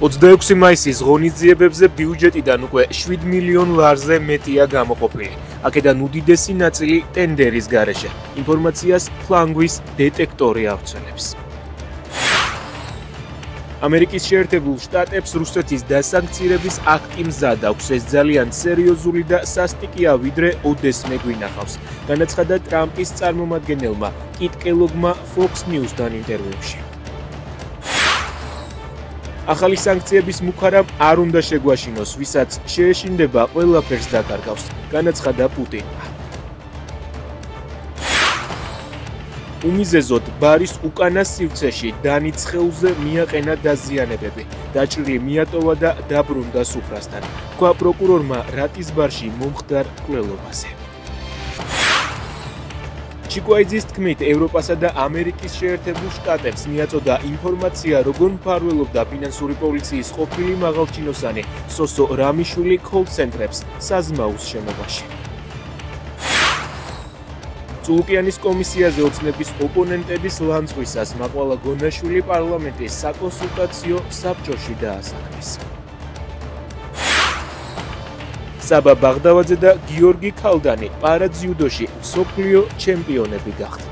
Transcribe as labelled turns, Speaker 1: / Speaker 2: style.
Speaker 1: 26 მაისის ღონისძიებებზე ბიუჯეტიდან უკვე 7 მილიონ ლარზე მეტია გამოყოფილი. აქედან უდიდესი ნაწილი ტენდერის გარეშე. ინფორმაციას ფლანგვის დეტექტორი აღწევს. ამერიკის შეერთებულ შტატებს რუსეთის დასანქცირების აქტი მზად აქვს. ეს ძალიან სერიოზული და სასტიკია, ვიდრე ოდესმე გვინახავს. განაცხადა ტრამპის წარმომადგენელმა კიტ კელოგმა Fox News-დან ინტერვიუში. ახალი სანქციების მუხარამ არ უნდა შეგვაშინოს, ვისაც შეეშინდება ყველაფერს დაკარგავს, განაცხადა პუტინმა. უმიზეზოდ ბარის უკანა სივრცეში დანი ცხეულზე მიაყენა დაზიანებები, დაჭრილი მიატოვა და დაბრუნდა სუფრასთან, თქვა პროკურორმა რატისბარში მომხდარ კვლელობაზე. ჩიკვაიძის თქმით, ევროპასა და ამერიკის შეერთებულ შტატებს მიაწოდა ინფორმაცია, როგორ მფარველობდა ფინანსური პოლიციის ყოფილი მაღალჩინოსანი სოსო რამიშვილი კოლ-ცენტრებს საზმაუს შენობაში. წულუკიანის კომისიაზე ოცნების ოპონენტების ლანძღვისას მაყვალა გონაშვილი პარლამენტის საკონსულტაციო საბჭოში დაასაქმეს. საბა ბაღდავაძე და გიორგი ქალდანი პარაძიუდოში მსოფლიო ჩემპიონები გახდნენ.